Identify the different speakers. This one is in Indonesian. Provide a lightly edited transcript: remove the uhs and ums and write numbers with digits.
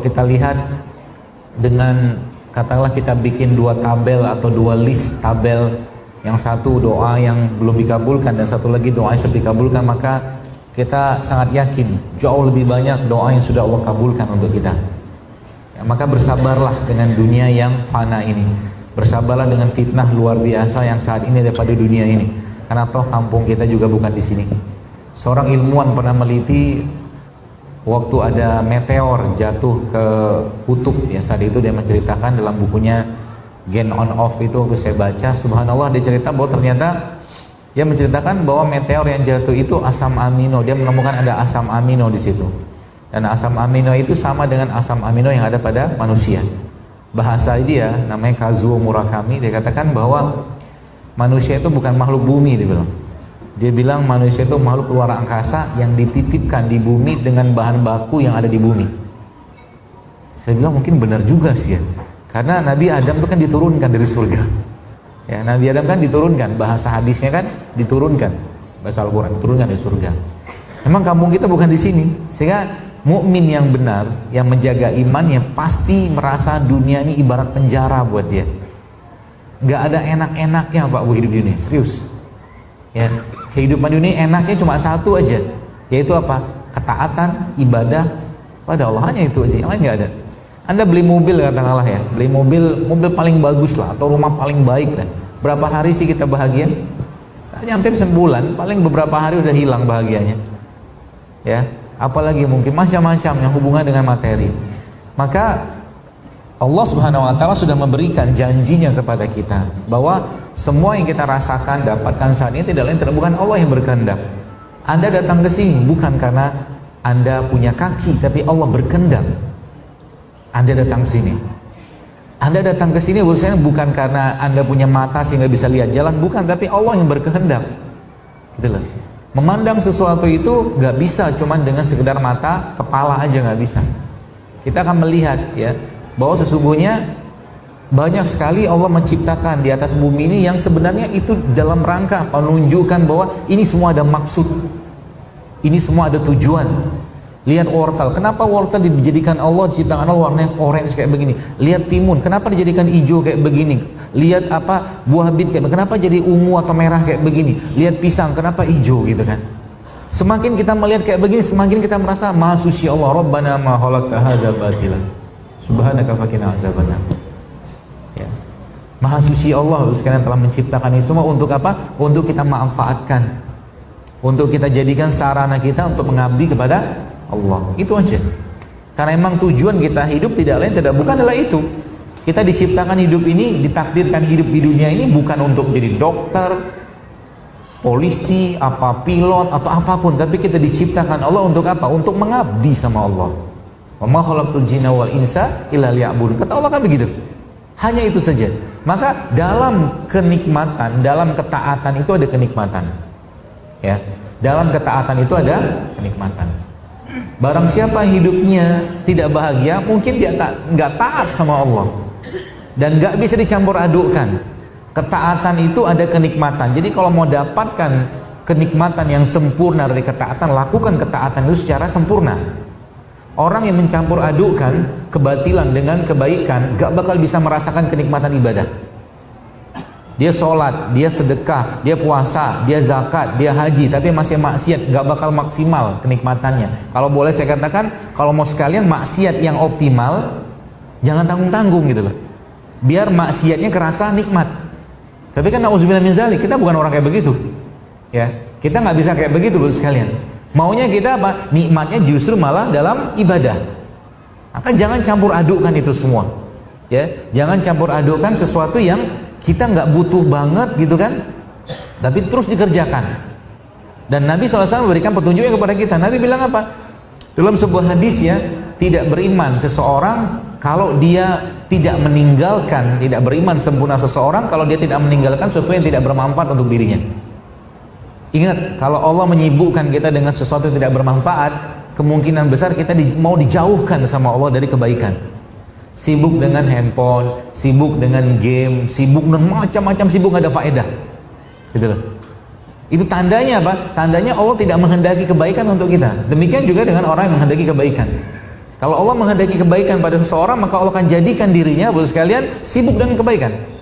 Speaker 1: kita lihat dengan katakanlah kita bikin 2 tabel atau 2 list tabel, yang satu doa yang belum dikabulkan dan satu lagi doa yang sudah dikabulkan, maka kita sangat yakin jauh lebih banyak doa yang sudah Allah kabulkan untuk kita. Ya, maka bersabarlah dengan dunia yang fana ini, bersabarlah dengan fitnah luar biasa yang saat ini ada pada dunia ini. Karena toh kampung kita juga bukan di sini. Seorang ilmuwan pernah meliti waktu ada meteor jatuh ke kutub, ya saat itu dia menceritakan dalam bukunya Gen on Off itu waktu saya baca, subhanallah dia cerita bahwa ternyata dia menceritakan bahwa meteor yang jatuh itu asam amino. Dia menemukan ada asam amino di situ. Dan asam amino itu sama dengan asam amino yang ada pada manusia. Bahasa dia namanya Kazuo Murakami, dia katakan bahwa manusia itu bukan makhluk bumi, dia bilang. Dia bilang manusia itu makhluk luar angkasa yang dititipkan di bumi dengan bahan baku yang ada di bumi. Saya bilang mungkin benar juga sih ya. Karena Nabi Adam itu kan diturunkan dari surga. Ya, Nabi Adam kan diturunkan, bahasa hadisnya kan diturunkan, bahasa Al-Quran diturunkan dari surga. Memang kampung kita bukan di sini, sehingga mukmin yang benar, yang menjaga imannya pasti merasa dunia ini ibarat penjara buat dia. Gak ada enak-enaknya Pak Bu hidup di dunia, serius. Ya, kehidupan dunia enaknya cuma satu aja, yaitu apa? Ketaatan, ibadah pada Allah, hanya itu aja, yang lain gak ada. Anda beli mobil katakanlah ya, beli mobil paling bagus lah, atau rumah paling baik lah. Berapa hari sih kita bahagia? Tak nyampe sebulan, paling beberapa hari udah hilang bahagianya. Ya, apalagi mungkin macam-macam yang hubungan dengan materi. Maka Allah Subhanahu wa taala sudah memberikan janjinya kepada kita bahwa semua yang kita rasakan, dapatkan saat ini tidak lain bukan Allah yang berkehendak. Anda datang ke sini bukan karena Anda punya kaki, tapi Allah berkehendak. Anda datang ke sini. Anda datang ke sini bukan karena Anda punya mata sehingga bisa lihat jalan, bukan, tapi Allah yang berkehendak. Gitu loh. Memandang sesuatu itu nggak bisa cuman dengan sekedar mata kepala aja, nggak bisa. Kita akan melihat ya bahwa sesungguhnya banyak sekali Allah menciptakan di atas bumi ini yang sebenarnya itu dalam rangka menunjukkan bahwa ini semua ada maksud, ini semua ada tujuan. Lihat wortel, kenapa wortel dijadikan Allah, diciptakan Allah warnanya orange kayak begini. Lihat timun, kenapa dijadikan hijau kayak begini. Lihat apa buah bit kayak begini, kenapa jadi ungu atau merah kayak begini. Lihat pisang, kenapa hijau gitu kan. Semakin kita melihat kayak begini, semakin kita merasa maha suci Allah. Rabbana ma khalaqta hadza batila subhanaka faqina azabannar. Ya. Maha suci Allah sekalian telah menciptakan ini semua untuk apa? Untuk kita manfaatkan, untuk kita jadikan sarana kita untuk mengabdi kepada Allah, itu aja. Karena emang tujuan kita hidup tidak lain tidak bukan adalah itu. Kita diciptakan hidup ini, ditakdirkan hidup di dunia ini bukan untuk jadi dokter, polisi, apa pilot atau apapun, tapi kita diciptakan Allah untuk apa? Untuk mengabdi sama Allah. Wa ma khalaqtul jinna wal insa illa liya'budun. Kata Allah kan begitu. Hanya itu saja. Maka dalam kenikmatan, dalam ketaatan itu ada kenikmatan. Ya. Dalam ketaatan itu ada kenikmatan. Barang siapa yang hidupnya tidak bahagia, mungkin dia nggak taat sama Allah dan nggak bisa dicampur adukkan. Ketaatan itu ada kenikmatan. Jadi kalau mau dapatkan kenikmatan yang sempurna dari ketaatan, lakukan ketaatan itu secara sempurna. Orang yang mencampur adukkan kebatilan dengan kebaikan nggak bakal bisa merasakan kenikmatan ibadah. Dia sholat, dia sedekah, dia puasa, dia zakat, dia haji, tapi masih maksiat, gak bakal maksimal kenikmatannya. Kalau boleh saya katakan, kalau mau sekalian maksiat yang optimal, jangan tanggung-tanggung gitu loh. Biar maksiatnya kerasa nikmat. Tapi kan na'udzubillah min dzalik, kita bukan orang kayak begitu. Ya, kita nggak bisa kayak begitu loh sekalian. Maunya kita apa? Nikmatnya justru malah dalam ibadah. Maka jangan campur adukkan itu semua. Ya, jangan campur adukkan sesuatu yang kita nggak butuh banget gitu kan, tapi terus dikerjakan. Dan Nabi SAW memberikan petunjuknya kepada kita. Nabi bilang apa? Dalam sebuah hadis ya, tidak beriman seseorang kalau dia tidak meninggalkan, tidak beriman sempurna seseorang kalau dia tidak meninggalkan sesuatu yang tidak bermanfaat untuk dirinya. Ingat, kalau Allah menyibukkan kita dengan sesuatu yang tidak bermanfaat, kemungkinan besar kita mau dijauhkan sama Allah dari kebaikan. Sibuk dengan handphone, sibuk dengan game, sibuk dengan macam-macam sibuk nggak ada faedah, gitu loh. Itu tandanya apa? Tandanya Allah tidak menghendaki kebaikan untuk kita. Demikian juga dengan orang yang menghendaki kebaikan. Kalau Allah menghendaki kebaikan pada seseorang, maka Allah akan jadikan dirinya, Bapak sekalian, sibuk dengan kebaikan.